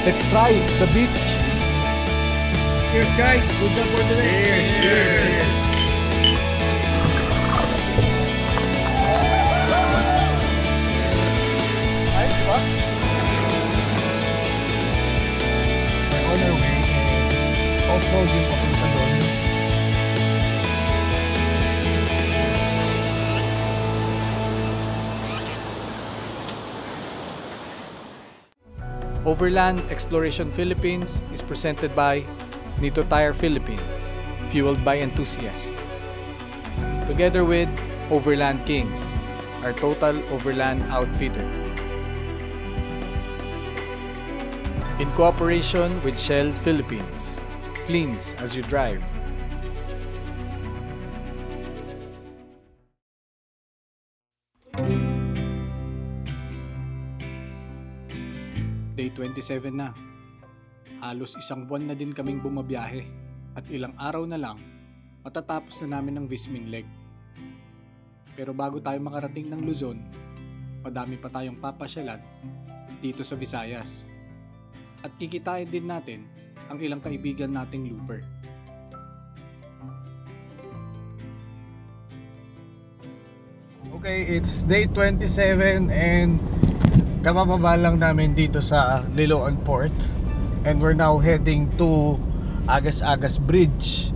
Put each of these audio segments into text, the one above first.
Let's try the beach. Cheers guys, good job for today. Cheers. Ayos, diba? We're on our way. Off-road yung papunta doon. Overland Exploration Philippines is presented by Nito Tire Philippines, fueled by enthusiasts. Together with Overland Kings, our total overland outfitter. In cooperation with Shell Philippines, cleans as you drive. Day 27 na. Halos isang buwan na din kaming bumabiyahe at ilang araw na lang matatapos na namin ang Visming Leg. Pero bago tayo makarating ng Luzon, madami pa tayong papasyalan dito sa Visayas. At kikitain din natin ang ilang kaibigan nating looper. Okay, it's day 27 and kabababa lang namin dito sa Liloan Port and we're now heading to Agas-Agas Bridge.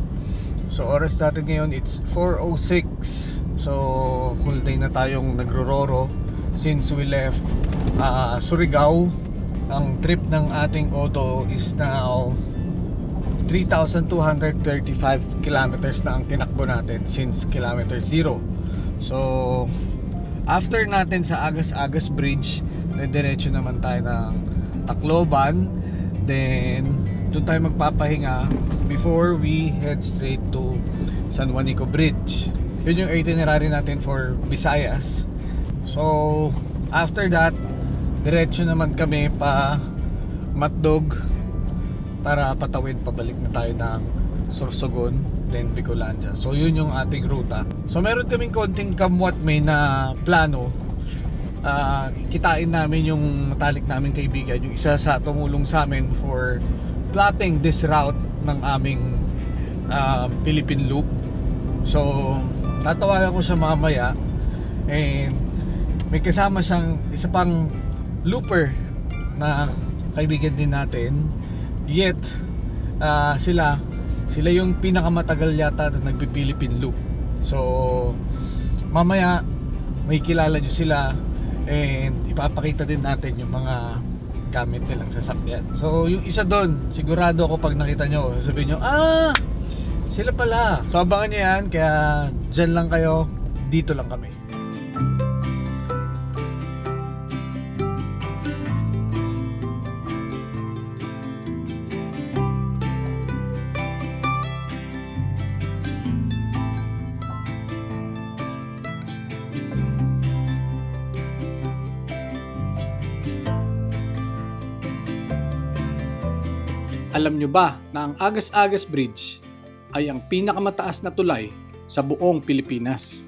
So oras natin ngayon it's 4:06. So whole day na tayong nagro-roro since we left Surigao. Ang trip ng ating auto is now 3,235 kilometers na ang tinakbo natin since kilometer 0. So after natin sa Agas-Agas Bridge, diretso naman tayo ng Tacloban, then doon tayo magpapahinga before we head straight to San Juanico Bridge. Yun yung itinerary natin for Visayas. So after that, diretso naman kami pa Matdog para patawid pabalik na tayo ng Sorsogon, then Bicolandia. So yun yung ating ruta. So meron kaming konting kamwatme na plano. Kitain namin yung matalik namin kaibigan, yung isa sa tumulong sa amin for plotting this route ng aming Philippine Loop. So tatawagan ko siya mamaya, and may kasama siyang isa pang looper na kaibigan din natin. Yet sila yung pinakamatagal yata na nagpi-Philippine Loop. So mamaya may kilala nyo sila, and ipapakita din natin yung mga gamit nilang sasakyan. So yung isa doon, sigurado ako pag nakita nyo, sasabihin nyo, sila pala. So abangan nyo yan, kaya dyan lang kayo, dito lang kami. Alam nyo ba na ang Agas-Agas Bridge ay ang pinakamataas na tulay sa buong Pilipinas?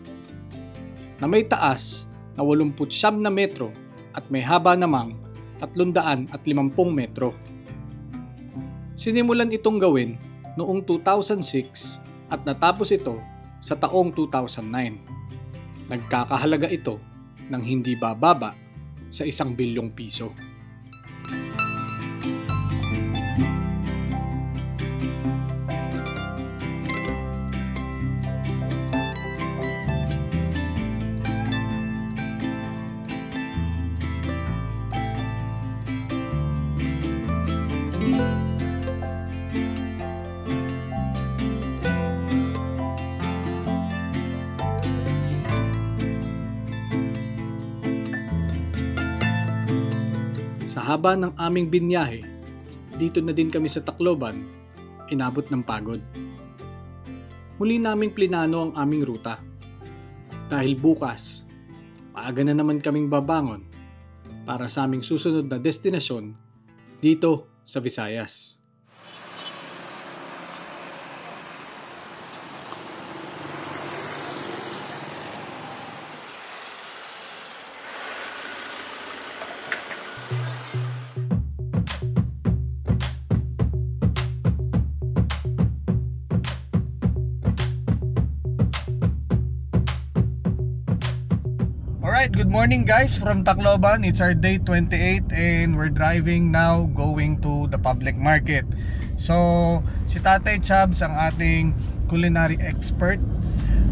Na may taas na 89 na metro at may haba namang 350 metro. Sinimulan itong gawin noong 2006 at natapos ito sa taong 2009. Nagkakahalaga ito ng hindi bababa sa 1 bilyong piso. Sa haba ng aming binyahe, dito na din kami sa Tacloban, inabot ng pagod. Muli naming plinano ang aming ruta. Dahil bukas, maaga na naman kaming babangon para sa aming susunod na destinasyon dito sa Visayas. Alright, good morning guys from Tacloban. It's our day 28 and we're driving now going to the public market. So, si Tatay Chubbs, ang ating culinary expert,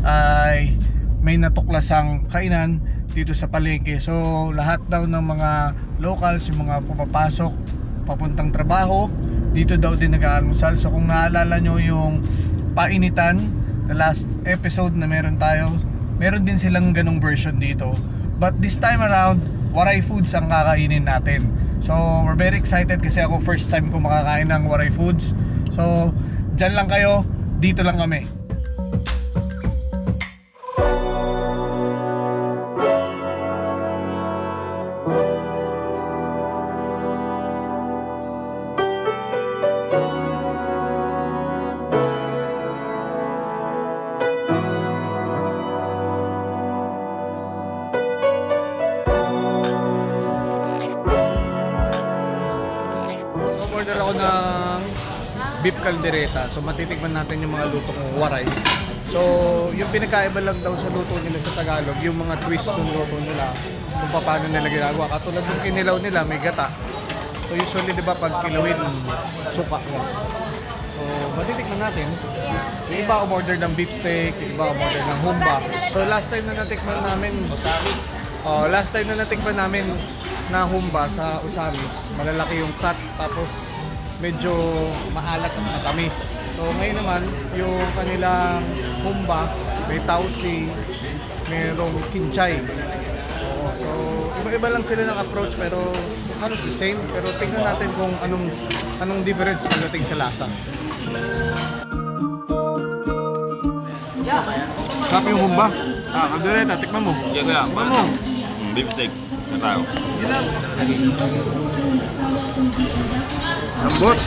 ay may natuklasang kainan dito sa palengke. So, lahat daw ng mga locals, yung mga pumapasok, papuntang trabaho, dito daw din nag-aalmusal. So, kung naalala nyo yung painitan, the last episode na meron tayo, meron din silang ganong version dito. But this time around, Waray Foods ang kakainin natin. So, we're very excited kasi ako first time ko makakain ng Waray Foods. So, dyan lang kayo, dito lang kami. Order ako ng beef caldereta. So matitikman natin yung mga luto ng waray. So yung pinakaiba lang daw sa luto nila sa Tagalog, yung mga twist ng luto nila, kung paano nila ginagawa. Katulad ng kinilaw nila, may gata. So usually diba pag kilawin, suka lang. So matitikman natin. Yung iba umorder ng beef steak, yung iba umorder ng humba. So last time na natikman namin na humba sa Usamis, malalaki yung cut, tapos medyo maalat at matamis. So ngayon naman, yung kanilang humba, may tausi, mayroong kinchay. So iba-iba lang sila ng approach, pero halos the same. Pero tingnan natin kung anong difference pagdating sa lasa. Sarap yung humba. Caldereta, tikman mo. Kaya Tikman mo. beef steak na tayo. Lambot.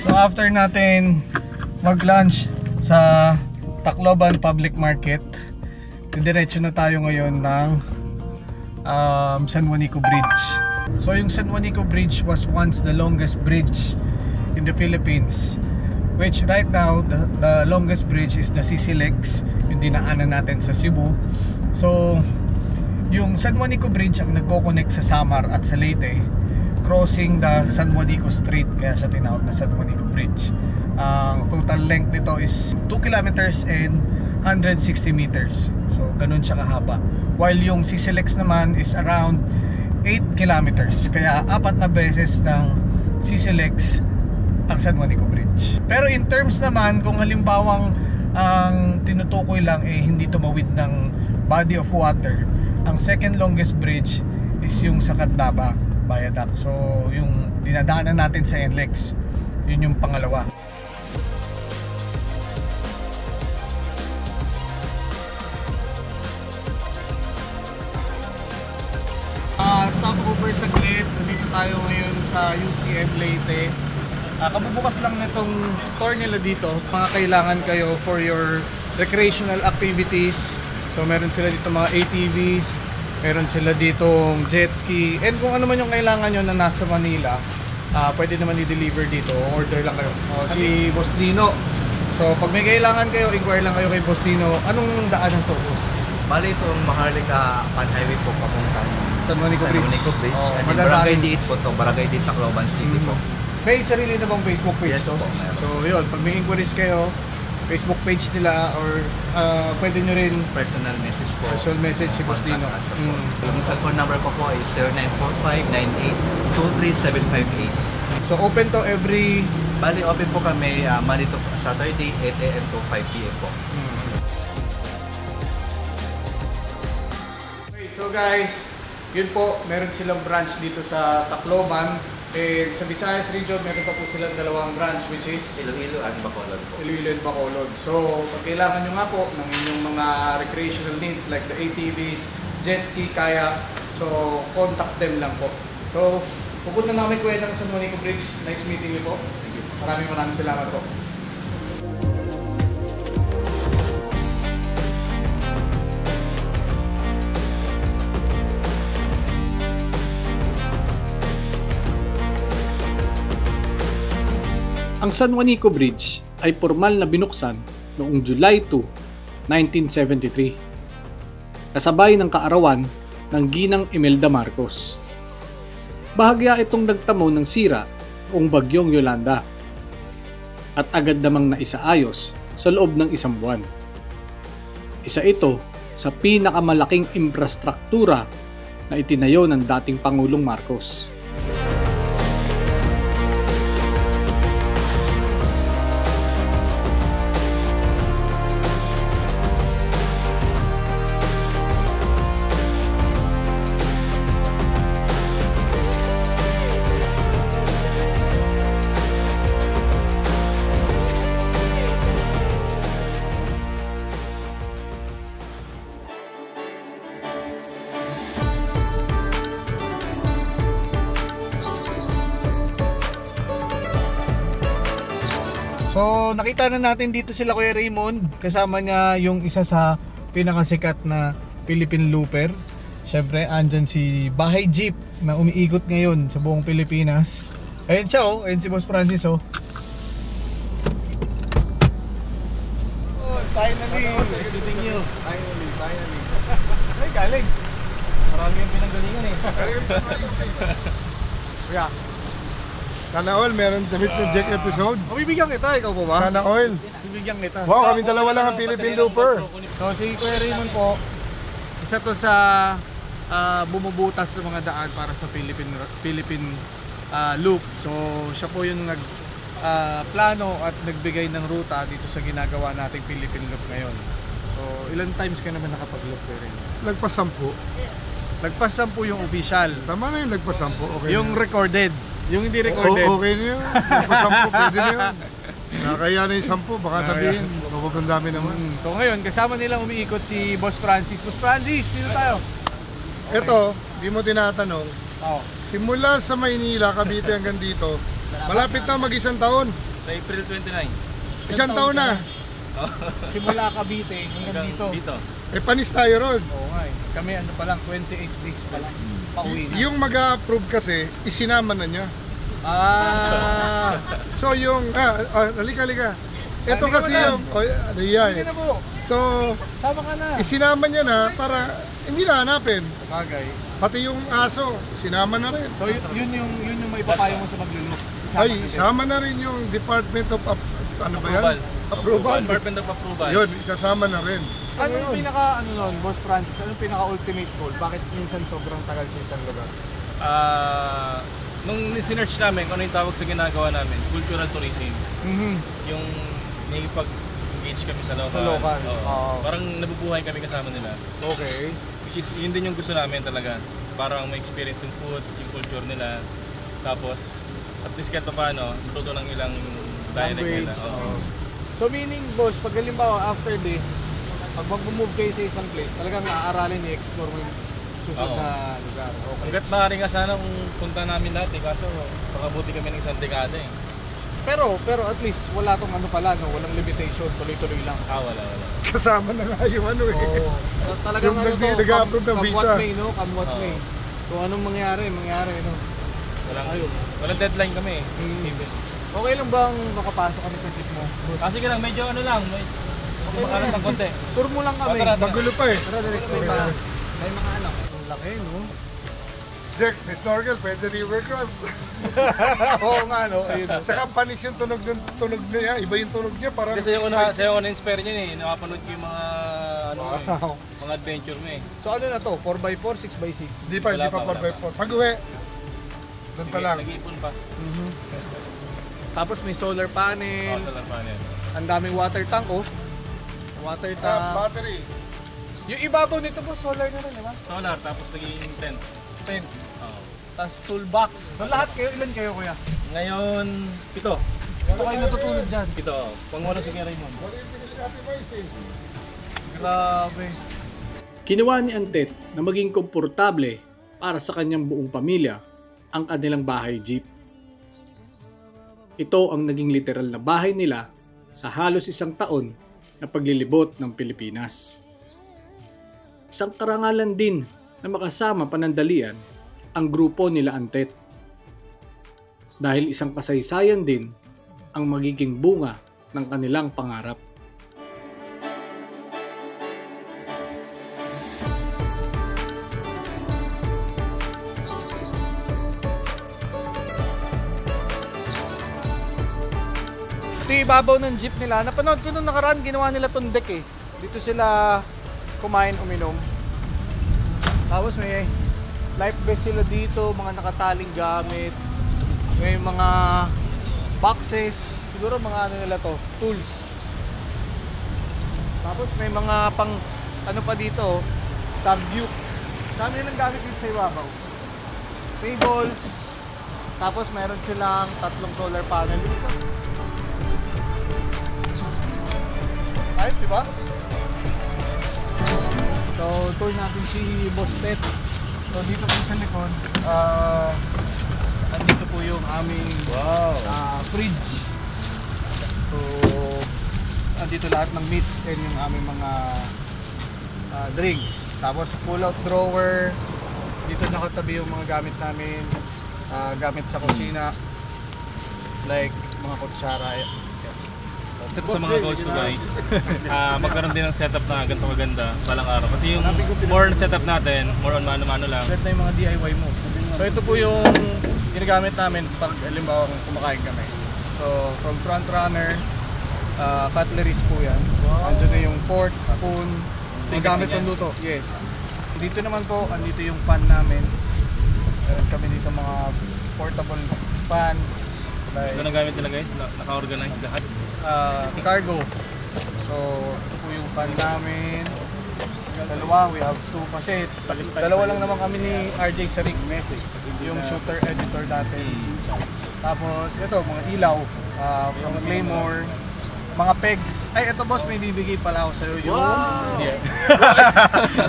So after natin mag-lunch sa Tacloban Public Market, diretso na tayo ngayon ng San Juanico Bridge. So yung San Juanico Bridge was once the longest bridge in the Philippines, which right now the longest bridge is the CC-Lex, yung dinaanan natin sa Cebu. So yung San Juanico Bridge ang nagko-connect sa Samar at sa Leyte, crossing the San Juanico Street, kaya siya tinawag na San Juanico Bridge. Ang total length nito is 2 kilometers and 160 meters. So ganun siya kahaba. While yung CC-Lex naman is around 8 kilometers. Kaya 4 na beses ng CC-Lex ang San Juanico Bridge. Pero in terms naman, kung halimbawang ang tinutukoy lang hindi tumawid ng body of water, ang second longest bridge is yung sa Candaba Viaduct. So yung dinadaanan natin sa NLEX, yun yung pangalawa. Stopover saglit. Nandito tayo ngayon sa UCM Leyte. Kabubukas lang nitong store nila dito. Mga kailangan kayo for your recreational activities. So meron sila dito mga ATVs, meron sila ditong jet ski, and kung ano man yung kailangan nyo na nasa Manila, pwede naman i-deliver dito. Order lang kayo. Si Boss Dino. So pag may kailangan kayo, inquire lang kayo kay Boss Dino. Anong daanan to, Boss? Bali itong Maharlika Pan Highway po papuntang San Juanico Bridge. San Juanico Bridge. Oh, And then Barangay Diit po to, Barangay Diit, Tacloban City po. May sarili na bang Facebook page Yes to? po, meron. So yun, pag may inquiries kayo, Facebook page nila, or pwede nyo rin Personal message po. personal message si Boss Dino. Contact us po. Yung cellphone number ko po is 0945-98-23758. So open to every... Bali open po kami Monday to Saturday, 8 AM to 5 PM po. Okay, so guys, yun po, meron silang branch dito sa Tacloban. And sa Visayas region, meron pa po silang dalawang branch which is Iloilo and Bacolod po. Iloilo and Bacolod. So, pag kailangan nyo nga po ng inyong mga recreational needs like the ATVs, jet ski, kayak, so contact them lang po. So, pupunta namin kuya ng San Juanico Bridge. Nice meeting you po. Thank you. Maraming salamat po. Ang San Juanico Bridge ay formal na binuksan noong July 2, 1973. Kasabay ng kaarawan ng Ginang Imelda Marcos. Bahagya itong nagtamo ng sira noong bagyong Yolanda at agad namang naisaayos sa loob ng isang buwan. Isa ito sa pinakamalaking infrastruktura na itinayo ng dating Pangulong Marcos. So, nakita na natin dito sila Kuya Raymond. Kasama niya yung isa sa pinakasikat na Philippine Looper. Siyempre, andyan si Bahay Jeep na umiikot ngayon sa buong Pilipinas. Ayun siya oh, ayun si Boss Francis oh. Finally! Meeting you! Finally! Ay, galing! Marami yung pinanggalingan eh. Kuya, Sana all, meron damit na Jack episode. bibigyan kita, ikaw po ba? Sana all. Bibigyan kita. Wow, kami dalawa lang ang Philippine Looper. So si Kuya Raymond po, isa to sa bumubutas ng mga daan para sa Philippine Loop. So siya po yung plano at nagbigay ng ruta dito sa ginagawa nating Philippine Loop ngayon. So ilang times ka naman nakapag-loop Kuya Raymond? Lagpasampu. Lagpasan po yung official. Tama na yung lagpasampu. Okay Yung na. recorded. Yung hindi recorded. Okay na yun. Lagpasampu, pwede na yun. Nakakaya na yung 10, baka sabihin. Sobrang dami naman. So ngayon, kasama nilang umiikot si Boss Francis. Boss Francis, dito tayo. Ito, di mo tinatanong. Oh. Simula sa Maynila, Cavite hanggang dito, malapit na mag-isang taon. Sa April 29. Isang taon na. Simula Cavite hanggang dito. Eh, panis tayo ron. Oo nga eh. Kami ano pa lang, 28 days pa lang. Pauwi na. Yung mag-approve kasi, isinama na niya. Ah! So yung, halika. Ito Halika kasi mo na. yung, ano yan. Hindi na po. So, Sama ka na. isinama niya na para hindi na hanapin. Bagay. Pati yung aso, sinama na rin. So yun yung may papayo mo sa maglulok. Ay, sama na rin yung Department of, ano ba yan? Approval. Department of Approval. Yun, isasama na rin. Anong pinaka, Boss Francis, anong pinaka-ultimate goal? Bakit minsan sobrang tagal sa isang lugar? Nung sinearch namin kung ano yung tawag sa ginagawa namin, cultural tourism. Yung nakipag-engage kami sa local. Sa local. Oo. Oo. Parang nabubuhay kami kasama nila. Okay. Which is, yun din yung gusto namin talaga. Parang ma-experience yung food, yung culture nila. Tapos, at least kahit pa paano, natuto ng ilang dialect nila. Language. Oo. So meaning, boss, pag halimbawa after this, pag mag-move kayo sa isang place, talagang aaralin, i-explore mo yung susunod Oo. na lugar. Okay. Hanggat maaari nga sana kung punta namin dati, kaso makabuti kami ng isang dekada eh. Pero at least wala tong ano pala, no? Walang limitation, tuloy-tuloy lang. Wala. Kasama na nga yung ano eh. Oo. Talagang Yung ano to, nag-approve ng come visa. what may, no? Come what Oo. may. Kung anong mangyari, no? Walang deadline kami eh. Simple. Okay lang bang makapasok kami sa jeep mo? Kasi ka lang, medyo ano lang, may kumakalat ng konti. Tour mo lang kami. Tara. Magulo pa eh. Tara, direct tour na. May mga ano. Ang laki, no? Jack, may snorkel, pwede rivercraft. Oo nga, no? Ayun, no? Tsaka panis yung tunog niya, iba yung tunog niya, parang Kasi yung una, sa'yo ako na-inspire niyan eh. Nakapanood ko yung mga, Wow. mga adventure mo eh. So ano na to? 4x4, 6x6? Hindi pa Wala pa. 4x4. Pag-uwi, doon pa lang. Nag-iipon pa. Tapos may solar panel. Talang pa yan. Ang daming water tank, oh. Water tank. Battery. Yung ibabaw nito po, solar na rin, di ba? Solar, tapos naging tent. Tent. Oo. tas toolbox. So lahat kayo, ilan kayo kuya? Ngayon, 7. Ito kayo natutulog dyan. 7. Pang-walo si Kuya Raymond. Grabe. Kinuha ni Antet na maging komportable para sa kanyang buong pamilya ang kanilang bahay jeep. Ito ang naging literal na bahay nila sa halos 1 taon na paglilibot ng Pilipinas. Isang karangalan din na makasama panandalian ang grupo nila Antet. Dahil isang kasaysayan din ang magiging bunga ng kanilang pangarap. Ito yung ibabaw ng jeep nila. Napanood ko nung nakaraan, ginawa nila tong deck eh. Dito sila kumain, uminom. Tapos may life vest sila dito, mga nakataling gamit. May mga boxes. Siguro mga ano nila to, tools. Tapos may mga pang ano pa dito, subview. Dami nilang gamit dito sa ibabaw. Tables. Tapos meron silang 3 solar panel dito. Ayos, di ba? So, tour natin si Boss Ted. So, dito po sa likod, nandito po yung aming fridge. So, nandito lahat ng meats and yung aming mga drinks. Tapos, pull-out drawer. Dito nakatabi yung mga gamit namin. Gamit sa kusina. Like, mga kutsara. Ito sa mga coach ko guys, magkaroon din ng setup na ganito maganda balang araw. Kasi yung more on setup natin, more on mano-mano lang. Ito yung mga DIY mo. So ito po yung ginagamit namin pag halimbawa kumakain kami. So from front runner, cutleries po yan. Andito na yung fork, spoon, yung gamit pang luto. Yes. Dito naman po, andito yung fan namin. Meron kami dito mga portable fans. Like, Ito na gamit nila guys, naka-organize lahat. Cargo. So, ito po yung fan namin. Dalawa, we have 2 kasi dalawa lang naman kami ni RJ Sarik, yung shooter editor natin. Tapos, ito, mga ilaw, from Claymore, mga pegs. Ay, ito boss, may bibigay pala ako sa'yo yung... Wow! Yeah.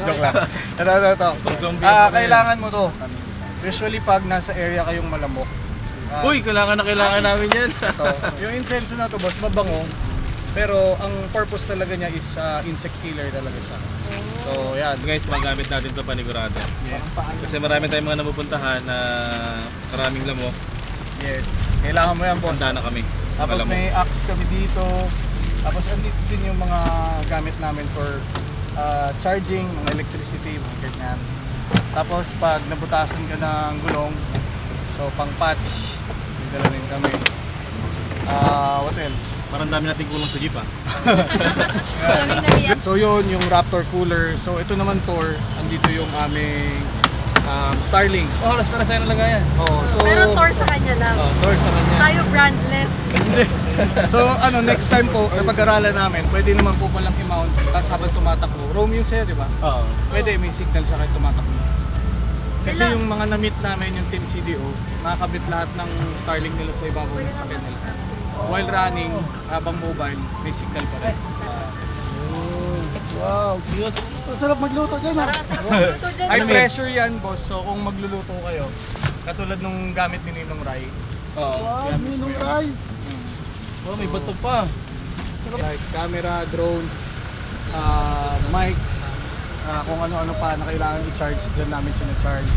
Joke lang. Ito. Kailangan mo to. Usually, pag nasa area kayong malamok, Uy, kailangan namin yan. ito. Yung incense na to boss, mabango. Pero ang purpose talaga niya is insect killer talaga siya. So yan. Guys, magamit natin ito panigurado. Yes. Kasi marami tayong mga napupuntahan na maraming lamok. Yes. Kailangan mo yan boss. Handa na kami. Tapos may axe kami dito. Tapos andito din yung mga gamit namin for charging, mga electricity, mga ganyan. Tapos pag nabutasan ka ng gulong, so pang patch, dala rin kami. What else? Parang dami nating kulang sa jeep ah. So yun, yung Raptor cooler. So ito naman tour, andito yung aming Starlink. Oh, oras para sa'yo nalagay yan. So, Pero tour sa kanya lang. Door sa kanya. Tayo brandless. so next time po, napag-aralan namin, pwede naman po palang i-mount, tapos habang tumatakbo. Roam yung sa'yo, di ba? Oo. Pwede, may signal siya kahit tumatakbo. Kasi yung mga na-meet namin, yung Team CDO, nakakabit lahat ng Starlink nila sa ibabaw ng sakyan nila. While running, habang mobile, may signal pa rin. Wow, cute. Sarap magluto dyan ha? Ito dyan. High pressure yan boss, so kung magluluto kayo, katulad nung gamit ni Ninong Rai. Oo. Yan mismo yun. Oh, may bato pa. Like camera, drones, mics, kung ano-ano pa na kailangan i-charge, dyan namin sina-charge.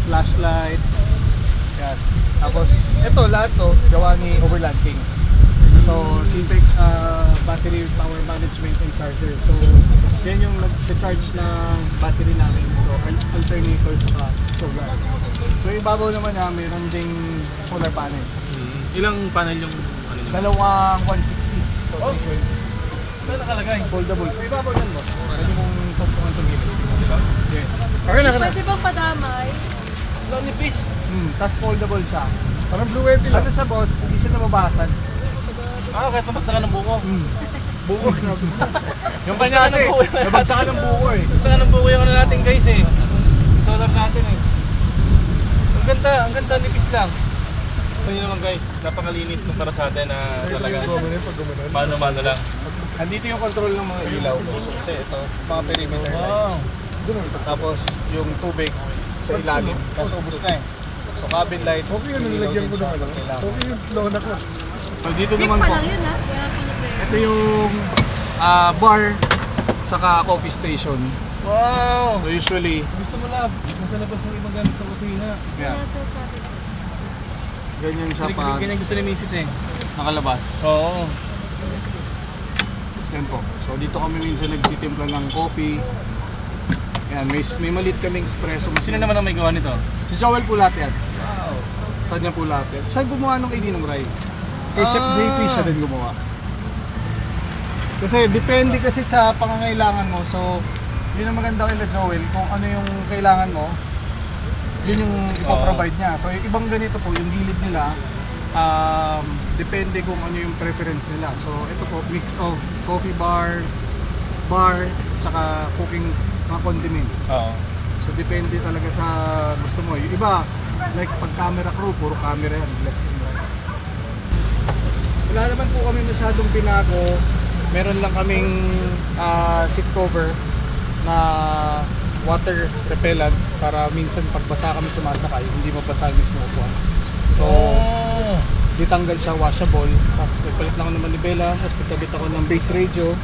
Flashlight. Yan. Tapos, ito lahat to, gawa ni Overland King. So, Syntex battery power management and charger. So, yan yung nag-charge ng battery namin. So, alternator sa solar. So, ibabaw naman na mayroon ding solar panels. Ilang panel yung ano nyo? Dalawang 160. So, 320. Saan nakalagay? Foldable. So, ibabaw yan mo. Pwede mong tungtungan itong gilid. Diba? Yes. Okay na. Pwede bang padamay? Long nipis. Tapos foldable siya. Parang blue wave lang. Ano sa boss, hindi siya nababasan. Kahit mabagsakan ng buko. Buko na. Yung kanya kasi, nabagsakan ng buko eh. bagsakan ng buko yung ano natin guys eh. Solar natin eh. Ang ganda, nipis lang. So yun naman guys, napakalinis nung para sa atin na talaga mano-mano lang. Andito yung control ng mga ilaw. Kasi ito, mga perimeter lights. Tapos yung tubig sa ilalim. Tapos ubos na eh. So cabin lights. Okay yun, ilaw nilagyan din ko siya na. pag kailangan. Okay yung lona ko. So dito Cheap naman pa po, lang yun ha. Kaya pala ito yung bar saka coffee station. Wow! So usually, Gusto mo lab, nasa labas ng ibang gamit sa kusina. yeah, ganyan siya pa Ganyan gusto ni Mrs. eh. nakalabas. Oo. Yan po. So dito kami minsan nagtitimpla ng coffee. Yan, may maliit kaming espresso machine. Sino naman ang may gawa nito? Si Joel po lahat yan. Wow. Kanya po lahat yan. Siya gumawa ng Ininong Rai. Kay Chef JP siya din gumawa. Kasi depende kasi sa pangangailangan mo. So, yun ang maganda kay Joel. Kung ano yung kailangan mo, yun yung ipaprovide niya. So, yung ibang ganito po, yung gilid nila, depende kung ano yung preference nila. So, ito po, mix of coffee bar, tsaka cooking mga condiments. Oo. So depende talaga sa gusto mo. Yung iba, like pag camera crew, puro camera yan, left and right. Wala naman po kami masyadong binago. Meron lang kaming seat cover na water repellent para minsan pagbasa kami sumasakay, hindi mabasa yung mismo upuan. So, ditanggal siya, washable. Tapos ipalit lang ako ng manibela, tapos itabit ako ng base radio,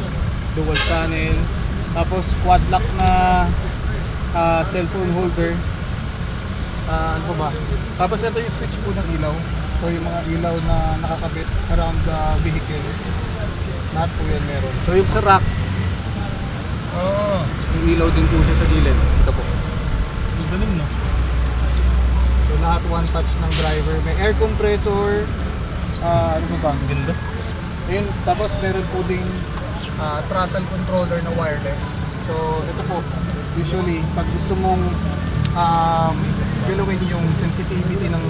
dual channel. Tapos quad lock na cellphone holder. Ano pa ba? Tapos ito yung switch po ng ilaw. So yung mga ilaw na nakakabit around the vehicle. Lahat po yan meron. So yung sa rack, yung ilaw din po siya sa gilid. Ito po. Ang galing no? So lahat one touch ng driver. May air compressor. Ano pa ba? Ang ganda. Ayun, tapos meron po ding throttle controller na wireless. So ito po, usually pag gusto mong galawin yung sensitivity ng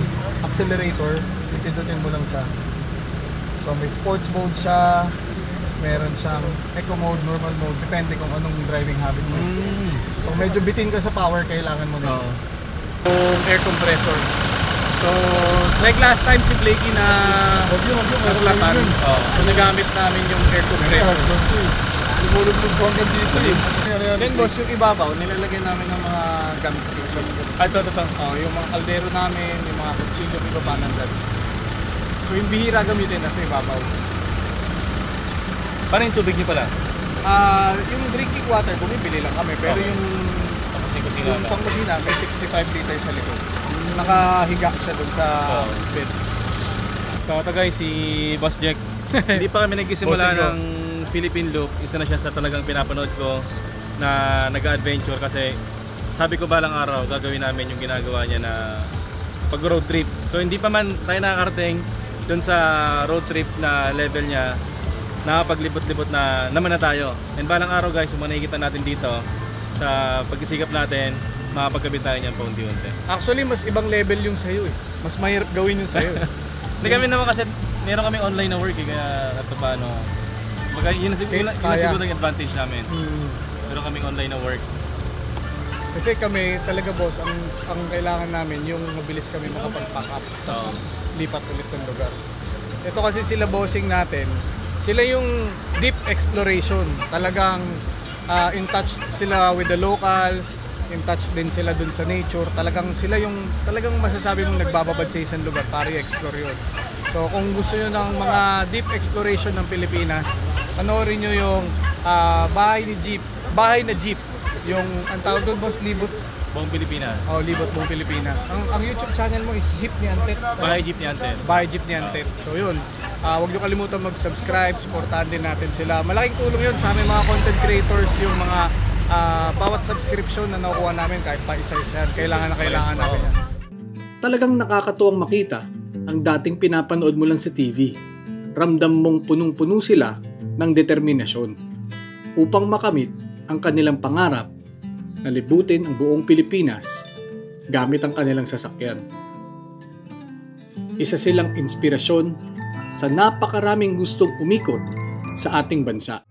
accelerator, pindutin mo lang siya. So may sports mode siya, meron siyang eco mode, normal mode, depende kung anong driving habits mo. So medyo bitin ka sa power, kailangan mo nito. Yung air compressor. So like last time si Blakey na naglatan. So nagamit namin yung air compressor. Lumulog-log ko hanggang dito eh. Then boss, yung ibabaw, nilalagyan namin ng mga gamit sa kitchen. Ito. Yung mga kaldero namin, yung mga kutsilyo, ibaba nandun. So yung bihira gamitin nasa ibabaw. Paano yung tubig niyo pala? Yung drinking water, bumibili lang kami. Pero yung Kusina na. pangkusina, may 65 liters sa likod. Nakahiga siya dun sa bed. So ito guys, si Boss Jack. Hindi pa kami nagsisimula Bossing ko. ng Philippine Loop. Isa na siya sa talagang pinapanood ko na nag-adventure kasi sabi ko balang araw gagawin namin yung ginagawa niya na pag road trip. So hindi pa man tayo nakakarating dun sa road trip na level niya, nakapaglibot-libot na naman na tayo. And balang araw guys, yung makikita natin dito sa pagsisikap natin, makapagkabit tayo niyan paunti-unti. Actually, mas ibang level yung sa'yo eh. Mas mahirap gawin yung sa'yo. Hindi kami naman kasi meron kaming online na work eh, kaya kahit paano. Yun na siguro yung advantage namin. Meron kaming online na work. Kasi kami talaga boss, ang kailangan namin yung mabilis kami makapag-pack up tapos lipat ulit ng lugar. Ito kasi sila bossing natin, sila yung deep exploration. Talagang in touch sila with the locals, in touch din sila dun sa nature. Talagang sila yung talagang masasabi mong nagbababad sa isang lugar para i-explore yun. So kung gusto nyo ng mga deep exploration ng Pilipinas, panoorin nyo yung bahay na jeep. Yung ang tawag doon boss, Libot. Buong Pilipinas. Oh, Libot Buong Pilipinas. Ang YouTube channel mo is Jeep ni Antet. Bahay Jeep ni Antet. Bahay Jeep ni Antet. So yun, huwag nyo kalimutan mag-subscribe, supportahan din natin sila. Malaking tulong yun sa aming mga content creators, yung mga bawat subscription na nakukuha namin kahit pa isa-isa. Kailangan natin yan. Talagang nakakatuwang makita ang dating pinapanood mo lang sa TV. Ramdam mong punong-puno sila ng determinasyon upang makamit ang kanilang pangarap na libutin ang buong Pilipinas gamit ang kanilang sasakyan. Isa silang inspirasyon sa napakaraming gustong umikot sa ating bansa.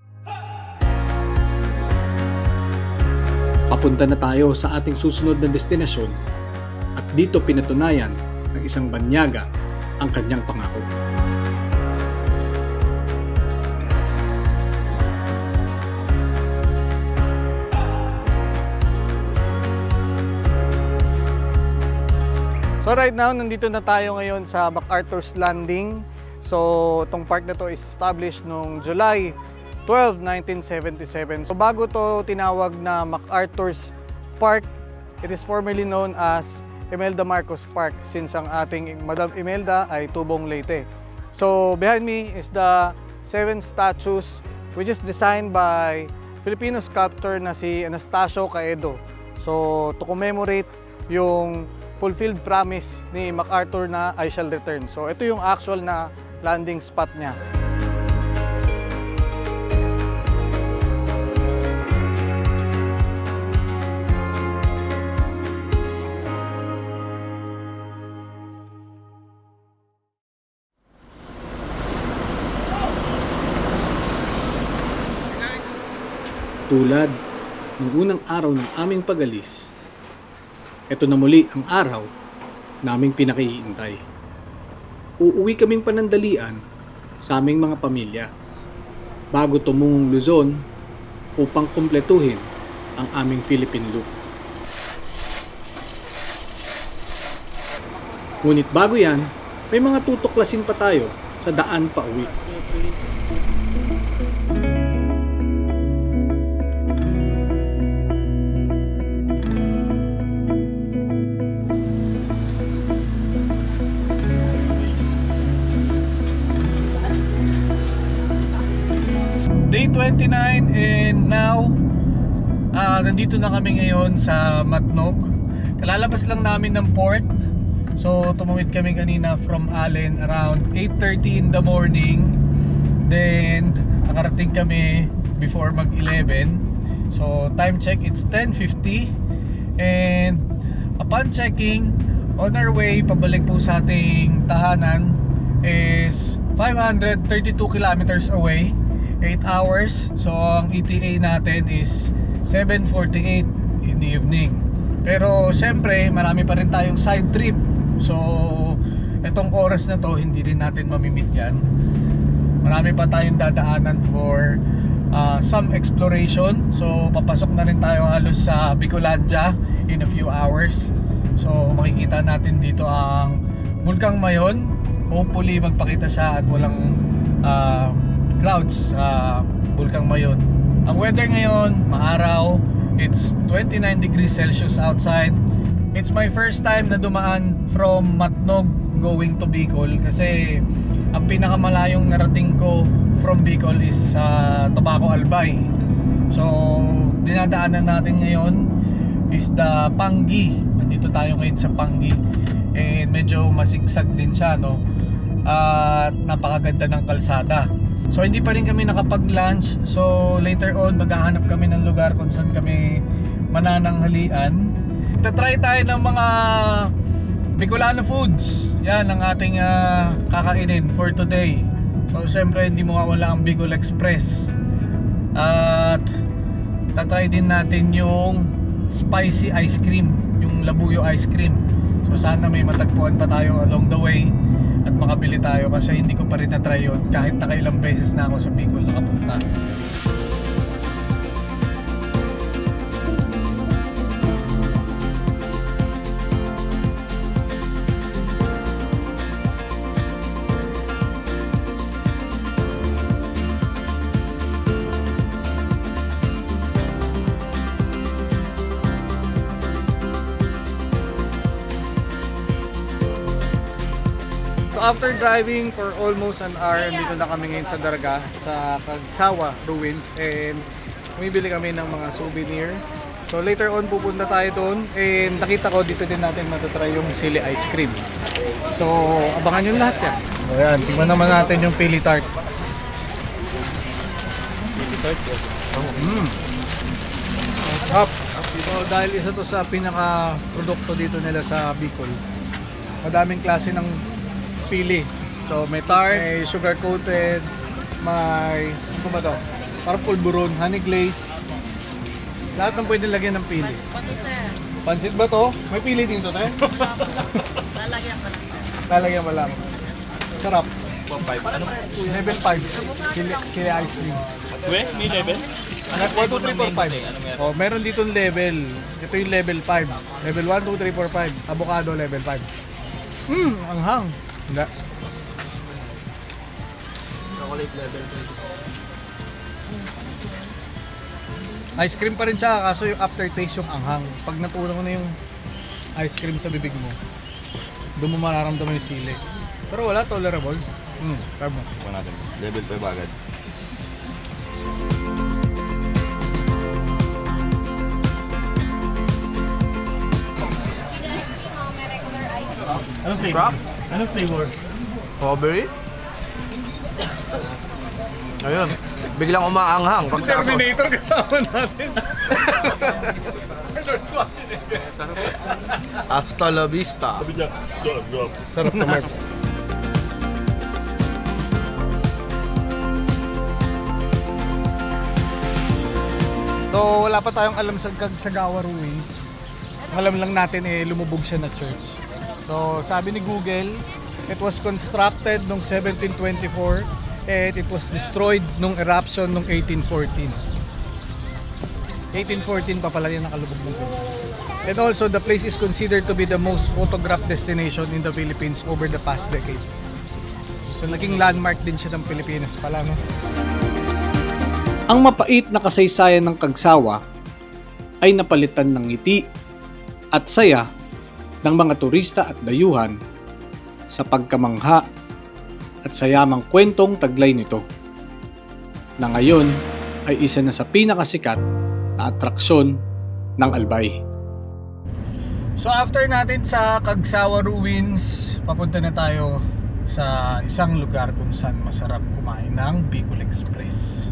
Papunta na tayo sa ating susunod na destinasyon at dito pinatunayan ng isang banyaga ang kanyang pangako. So right now, nandito na tayo ngayon sa MacArthur's Landing. So itong park na to is established noong July 12, 1977. So bago to tinawag na MacArthur's Park, it is formerly known as Imelda Marcos Park since ang ating Madam Imelda ay tubong Leyte. So behind me is the 7 statues which is designed by Filipino sculptor na si Anastasio Caedo. So to commemorate yung fulfilled promise ni MacArthur na I shall return. So ito yung actual na landing spot niya. Tulad ng unang araw ng aming pag-alis, ito na muli ang araw naming pinakihintay. Uuwi kaming panandalian sa aming mga pamilya bago tumungong Luzon upang kumpletuhin ang aming Philippine Loop. Ngunit bago yan, may mga tutuklasin pa tayo sa daan pa uwi. Day 29 and now nandito na kami ngayon sa Matnog. Kalalabas lang namin ng port. So tumawid kami kanina from Allen around 8:30 in the morning. Then nakarating kami before mag-11. So time check, it's 10:50. And upon checking, on our way pabalik po sa ating tahanan is 532 kilometers away, 8 hours. So ang ETA natin is 7:48 in the evening. Pero syempre marami pa rin tayong side trip. So etong oras na to hindi rin natin mamimit yan. Marami pa tayong dadaanan for some exploration. So papasok na rin tayo halos sa Bicolandia in a few hours. So makikita natin dito ang Bulkang Mayon. Hopefully magpakita siya at walang clouds sa Bulkang Mayon. Ang weather ngayon, maaraw. It's 29 degrees Celsius outside. It's my first time na dumaan from Matnog going to Bicol kasi ang pinakamalayong narating ko from Bicol is Tabaco Albay. So dinadaanan natin ngayon is the Pangi. Nandito tayo ngayon sa Pangi. And medyo masigsag din siya, no? At napakaganda ng kalsada. So hindi pa rin kami nakapag-lunch. So later on maghahanap kami ng lugar kung saan kami manananghalian. Tatry tayo ng mga Bicolano foods. Yan ang ating kakainin for today. So siyempre hindi mawawala ang Bicol Express. At tatry din natin yung spicy ice cream, yung labuyo ice cream. So sana may matagpuan pa tayo along the way at makabili tayo kasi hindi ko pa rin na-try yun kahit nakailang beses na ako sa Bicol nakapunta. So after driving for almost an hour, dito na kami ngayon sa Daraga, sa Kagsawa Ruins, and bumibili kami ng mga souvenir. So later on pupunta tayo doon, and nakita ko dito din natin matatry yung sili ice cream. So abangan yung lahat yan. Ayan, tingnan naman natin yung pili tart. Pili tart? Up. So dahil isa to sa pinaka produkto dito nila sa Bicol, madaming klase ng pili. So may tart, may sugar coated, may ano ba to? Parang pulburon, honey glaze. Lahat ng pwede lagyan ng pili. Pansit ba to? May pili din to, te? Lalagyan mo lang. Sarap. 1.5. Ano? Level 5. Sili ice cream. Weh, may level? 1, 2, 3, 4, 5. Oh, meron dito yung level. Ito yung level 5. Level 1, 2, 3, 4, 5. Avocado level 5. Anghang. Hindi. Chocolate level 2. Ice cream pa rin siya, kaso yung aftertaste yung anghang. Pag natunaw mo na yung ice cream sa bibig mo, doon mo mararamdaman yung sili. Pero wala, tolerable. Try mo. Ito natin. Level 5 agad. Anong flavor? Anong flavor? Strawberry? Ayun, biglang umaanghang. Terminator kasama natin. Hasta la vista. Sarap na Merp. So wala pa tayong alam sa Sagawa Ruins. Ang alam lang natin lumubog siya na church. So sabi ni Google, it was constructed noong 1724 and it was destroyed nung eruption noong 1814. 1814 pa pala yan nakalubog ng church. And also the place is considered to be the most photographed destination in the Philippines over the past decade. So naging landmark din siya ng Pilipinas pala, no? Ang mapait na kasaysayan ng Kagsawa ay napalitan ng ngiti at saya ng mga turista at dayuhan sa pagkamangha at sayamang kwentong taglay nito, na ngayon ay isa na sa pinakasikat na atraksyon ng Albay. So after natin sa Kagsawa Ruins, papunta na tayo sa isang lugar kung saan masarap kumain ng Bicol Express.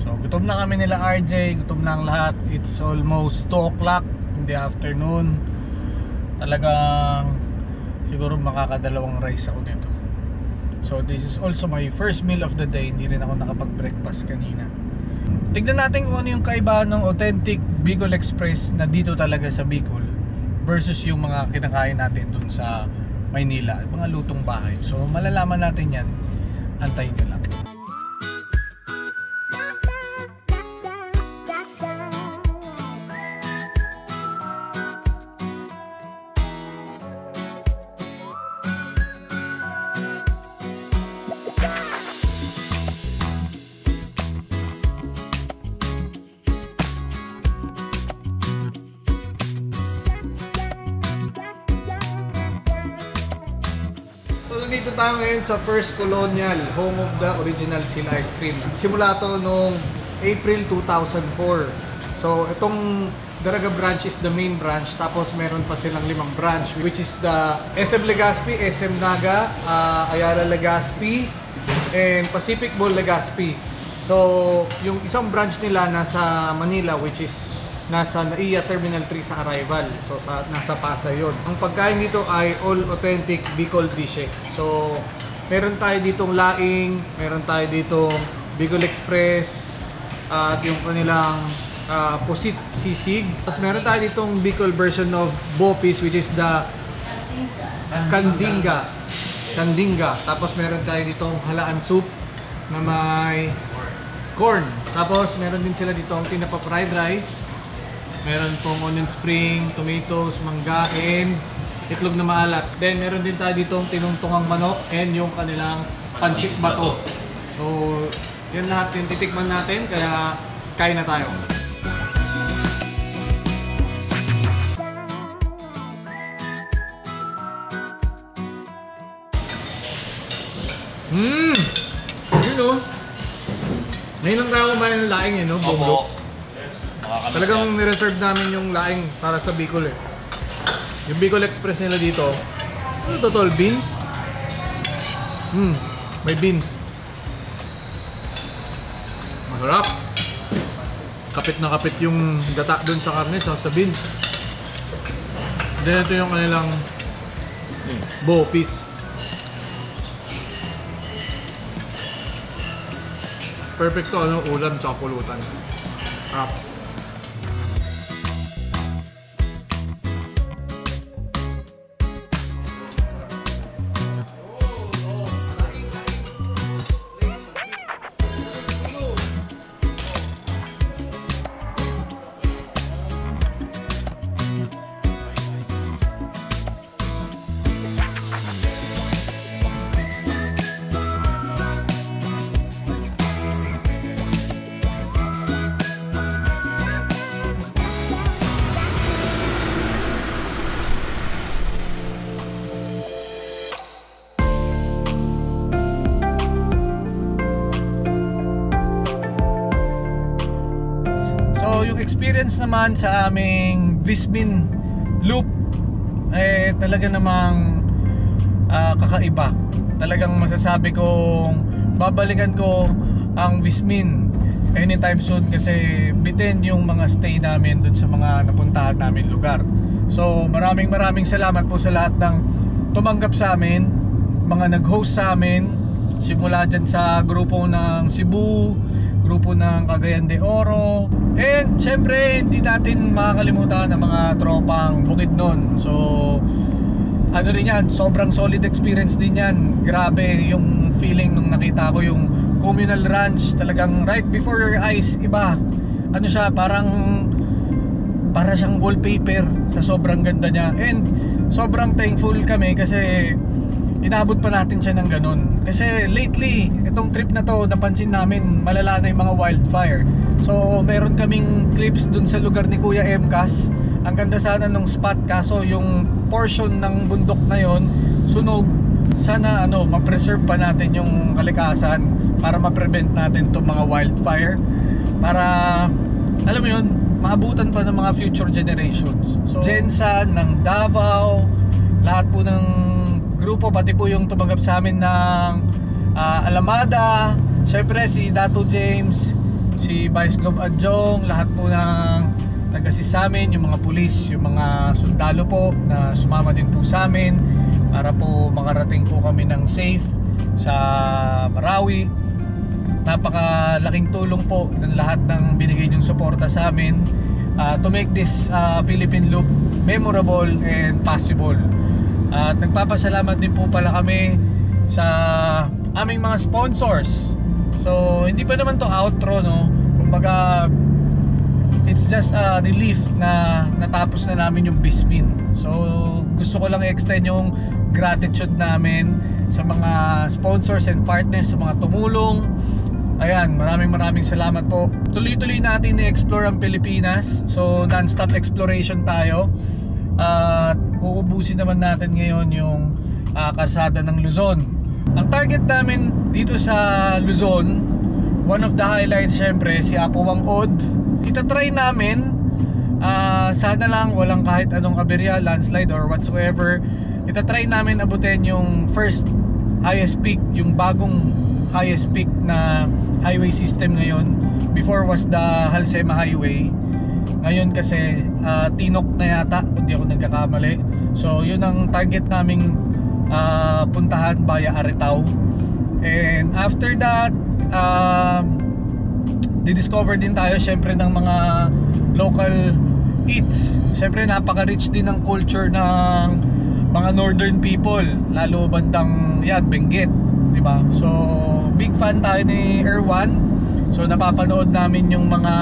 So gutom na kami nila RJ, gutom na ang lahat. It's almost 2 o'clock in the afternoon. Talagang siguro makakadalawang rice ako nito. So this is also my first meal of the day. Hindi rin ako nakapag-breakfast kanina. Tignan natin kung ano yung kaibahan ng authentic Bicol Express na dito talaga sa Bicol versus yung mga kinakain natin dun sa Maynila at mga lutong bahay. So malalaman natin yan. Antayin nyo lang. So nandito tayo ngayon sa First Colonial, home of the original Seal Ice Cream. Simula to noong April 2004. So itong Daraga branch is the main branch, tapos meron pa silang 5 branch, which is the SM Legazpi, SM Naga, Ayala Legazpi, and Pacific Mall Legazpi. So yung isang branch nila nasa Manila, which is nasa NAIA Terminal 3 sa Arrival. So nasa Pasay yun. Ang pagkain dito ay all authentic Bicol dishes. So meron tayo ditong laing, meron tayo ditong Bicol Express, at yung kanilang pusit sisig. Tapos meron tayo ditong Bicol version of Bopis, which is the Kandinga. Tapos meron tayo ditong halaan soup na may corn. Tapos meron din sila ditong tinapa fried rice. Meron pong onion spring, tomatoes, mangga, and itlog na maalat. Then meron din tayo ditong tinungtungang manok and yung kanilang pancit bato. So yun lahat yung titikman natin, kaya kain na tayo. Yun o. Ngayon lang tayo kumain ng laing no? Bumlo. Talagang nireserve namin yung laing para sa Bicol eh. Yung Bicol Express nila dito. Ano to tol? Beans? May beans. Masarap. Kapit na kapit yung gata dun sa karne sa beans. Then ito yung kanilang Bopis. Perfect to, ulam tsaka pulutan. Sarap. experience naman sa aming Vismin Loop talaga namang kakaiba. Talagang masasabi kong babalikan ko ang Vismin anytime soon kasi bitin yung mga stay namin dun sa mga napuntahan namin lugar. So maraming salamat po sa lahat ng tumanggap sa amin, mga nag-host sa amin, simula dyan sa grupo ng Cebu, grupo ng Cagayan de Oro, and syempre hindi natin makakalimutan ang mga tropang Bukidnon. So ano rin yan, sobrang solid experience din yan. Grabe yung feeling nung nakita ko yung communal ranch, talagang right before your eyes. Iba, ano siya, para siyang wallpaper sa sobrang ganda niya. And sobrang thankful kami kasi inabot pa natin siya ng ganun. Kasi lately, itong trip na to, napansin namin malala na yung mga wildfire. So meron kaming clips dun sa lugar ni Kuya MCAS. Ang ganda sana nung spot, kaso yung portion ng bundok na yon sunog. Sana ma-preserve pa natin yung kalikasan para ma-prevent natin itong mga wildfire, para alam mo yun, maabutan pa ng mga future generations. So Gensan ng Davao, lahat po ng grupo, pati po yung tumanggap sa amin ng Alamada, syempre si Dato James, si Vice Gov Adjong, lahat po ng nag-assist sa amin, yung mga pulis, yung mga sundalo po na sumama din po sa amin para po makarating po kami ng safe sa Marawi. Napakalaking tulong po ng lahat ng binigay niyong suporta sa amin to make this Philippine Loop memorable and possible. At nagpapasalamat din po pala kami sa aming mga sponsors. So hindi pa naman to outro, no? Kumbaga it's just a relief na natapos na namin yung Vismin. So gusto ko lang i-extend yung gratitude namin sa mga sponsors and partners, sa mga tumulong. Ayan, maraming salamat po. Tuloy-tuloy natin i-explore ang Pilipinas. So non-stop exploration tayo. At uubusin naman natin ngayon yung kalsada ng Luzon. Ang target namin dito sa Luzon, one of the highlights syempre si Apuwang Od. Itatry namin, sana lang walang kahit anong aberya, landslide or whatsoever. Itatry namin abutin yung first highest peak, yung bagong highest peak na highway system ngayon. Before was the Halsema Highway, ngayon kasi Tinok na yata kung di ako nagkakamali. So yun ang target naming puntahan via Aritao. And after that, didiscover din tayo syempre ng mga local eats. Syempre napaka-rich din ng culture ng mga northern people, lalo bandang yan, Benguet, di ba? So big fan tayo ni Erwan. So napapanood namin yung mga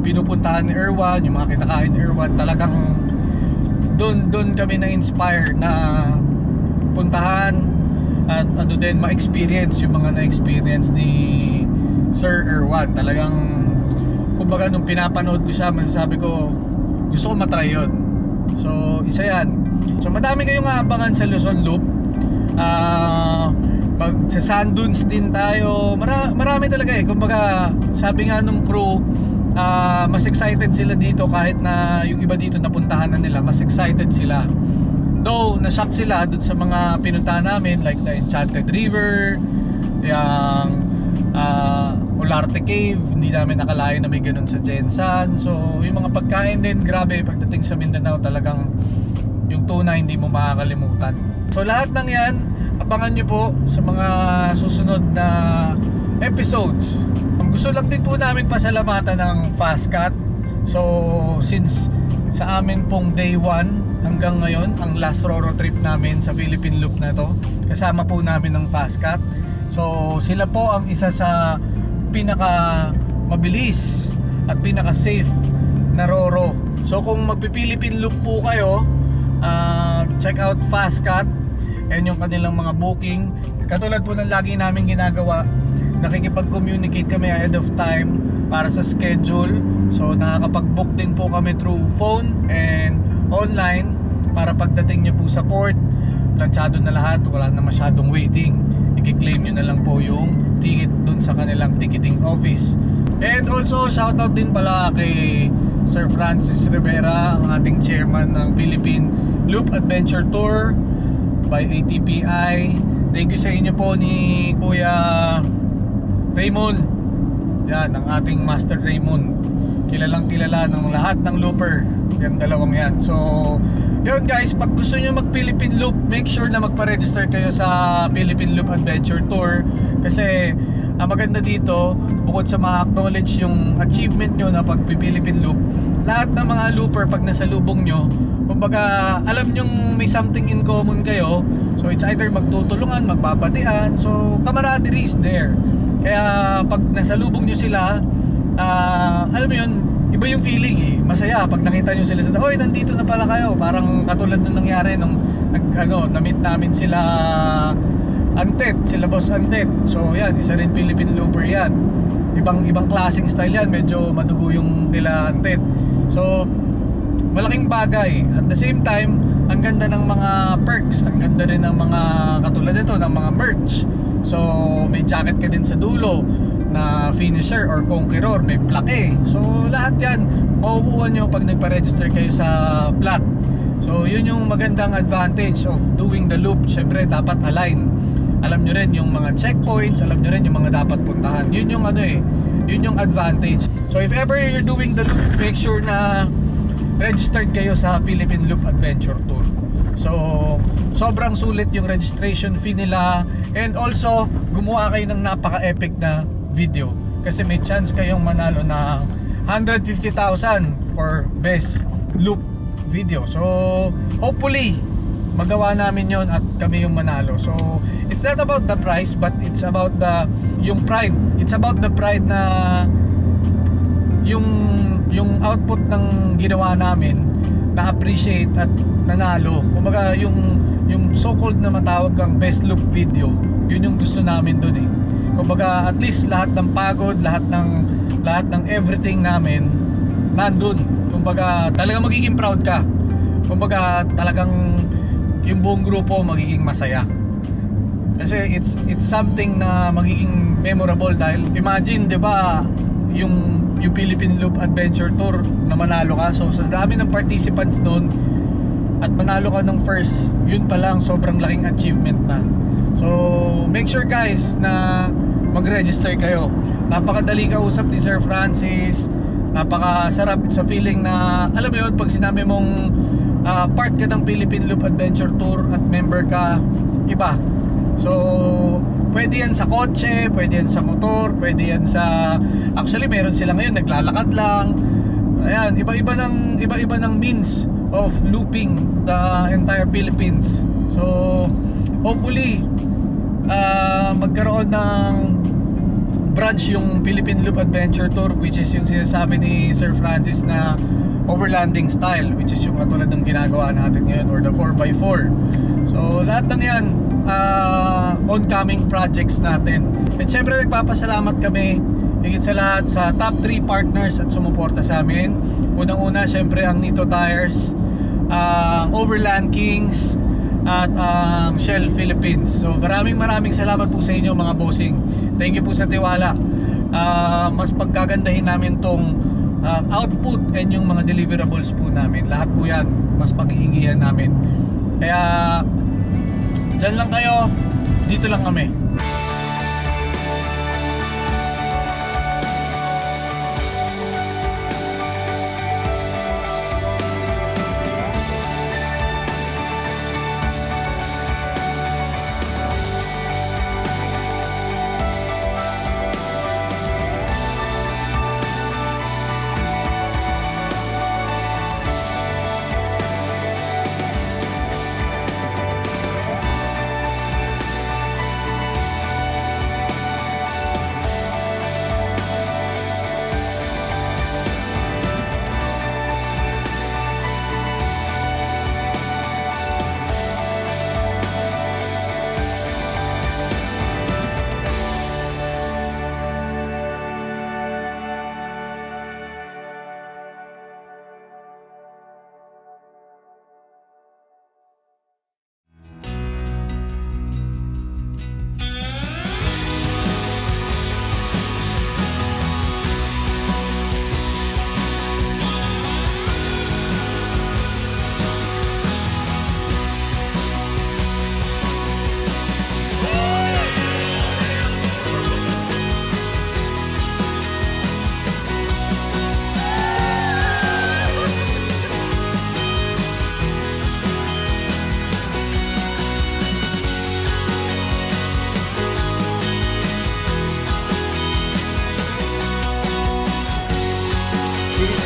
pinupuntahan ni Erwan, yung mga kinakain ni Erwan. Talagang doon kami na-inspire na puntahan at din ma-experience yung mga na-experience ni Sir Erwan. Talagang kumbaga nung pinapanood ko siya, masasabi ko gusto ko matry yun. So isa yan. So madami kayong aabangan sa Luzon Loop. Sa sand dunes din tayo. Marami talaga kumbaga sabi nga nung crew, mas excited sila dito kahit na yung iba dito napuntahan na nila. Mas excited sila. Though na-shock sila dun sa mga pinuntahan namin, like the Enchanted River, yung Olarte Cave. Hindi namin nakalain na may ganun sa Gensan. So yung mga pagkain din, grabe. Pagdating sa Mindanao, talagang yung tuna hindi mo makakalimutan. So lahat ng yan, abangan nyo po sa mga susunod na episodes. Gusto lang din po namin pasalamatan ng Fastcat. So since sa amin pong day 1 hanggang ngayon, ang last Roro trip namin sa Philippine Loop na to, kasama po namin ng Fastcat. So sila po ang isa sa pinaka mabilis at pinaka safe na Roro. So kung magpi-Philippine Loop po kayo, check out Fastcat and yung kanilang mga booking. Katulad po ng lagi namin ginagawa, nakikipag-communicate kami ahead of time para sa schedule. So nakakapag-book din po kami through phone and online para pagdating nyo po sa port, planchado na lahat, wala na masyadong waiting. I-claim nyo na lang po yung ticket dun sa kanilang ticketing office. And also shoutout din pala kay Sir Francis Rivera, ang ating chairman ng Philippine Loop Adventure Tour by ATPI. Thank you sa inyo po ni Kuya Raymond. Yan, ang ating Master Raymond. Kilalang kilala ng lahat ng looper. Yung dalawang yan. So, yun guys, pag gusto nyo mag Philippine Loop, make sure na magpa-register kayo sa Philippine Loop Adventure Tour. Kasi ang maganda dito, bukod sa ma-acknowledge yung achievement nyo na pag-Philippine Loop, lahat ng mga looper pag nasa lubong nyo, kumbaga alam nyong may something in common kayo. So it's either magtutulungan, magbabatian. So camaraderie is there. Kaya pag nasa lubong nyo sila, alam mo yun, iba yung feeling eh. Masaya pag nakita nyo sila sa, oy, nandito na pala kayo. Parang katulad nung nangyari nung na-meet namin sila Antet, sila Boss Antet. So yan, isa rin Philippine Looper yan. Ibang klaseng style yan, medyo madugo yung nila Antet. So malaking bagay. At the same time, ang ganda ng mga perks, ang ganda rin ng mga katulad nito, ng mga merch. So may jacket ka din sa dulo na finisher or conqueror, may plaque. So lahat yan makukuha nyo pag nagpa-register kayo sa plat. So yun yung magandang advantage of doing the loop. Syempre dapat align. Alam nyo rin yung mga checkpoints, alam nyo rin yung mga dapat puntahan. Yun yung yun yung advantage. So if ever you're doing the loop, make sure na registered kayo sa Philippine Loop Adventure Tour. So sobrang sulit yung registration fee nila. And also gumawa kayo ng napaka-epic na video. Kasi may chance kayong manalo ng 150,000 for best loop video. So hopefully magawa namin yon at kami yung manalo. So it's not about the price, but it's about yung pride. It's about the pride na yung output ng ginawa namin na appreciate at nanalo. Kumbaga yung so-called na matawag kang best loop video, yun yung gusto namin dun eh. Kumbaga at least lahat ng pagod, lahat ng everything namin nandun. Kumbaga talagang magiging proud ka. Kumbaga talagang yung buong grupo magiging masaya. Kasi it's something na magiging memorable dahil imagine, 'di ba, yung Philippine Loop Adventure Tour na manalo ka. So sa dami ng participants doon at manalo ka ng first, yun pa lang sobrang laking achievement na. So make sure guys na mag-register kayo. Napakadali kausap ni Sir Francis. Napakasarap sa feeling na alam mo yun, pag sinabi mong part ka ng Philippine Loop Adventure Tour at member ka, iba. So pwede yan sa kotse, pwede yan sa motor, pwede yan sa, actually meron sila ngayon naglalakad lang. Ayan, iba-iba ng means of looping the entire Philippines. So hopefully magkaroon ng branch yung Philippine Loop Adventure Tour, which is yung sinasabi ni Sir Francis na overlanding style, which is yung katulad ng ginagawa natin ngayon, or the 4x4. So lahat ng yan oncoming projects natin. And syempre nagpapasalamat kami higit sa lahat sa top 3 partners at sumuporta sa amin. Unang-una syempre ang Nito Tires, Overland Kings, at Shell Philippines. So maraming salamat po sa inyo mga bossing. Thank you po sa tiwala. Mas paggagandahin namin tong output and yung mga deliverables po namin. Lahat po yan mas pag-iigihan namin. Kaya dyan lang kayo, dito lang kami.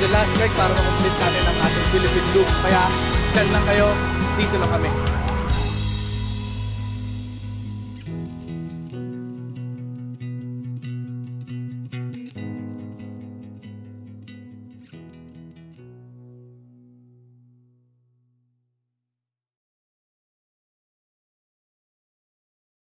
the last leg para makomplete natin ang ating Philippine loop. Kaya, dyan lang kayo, dito lang kami.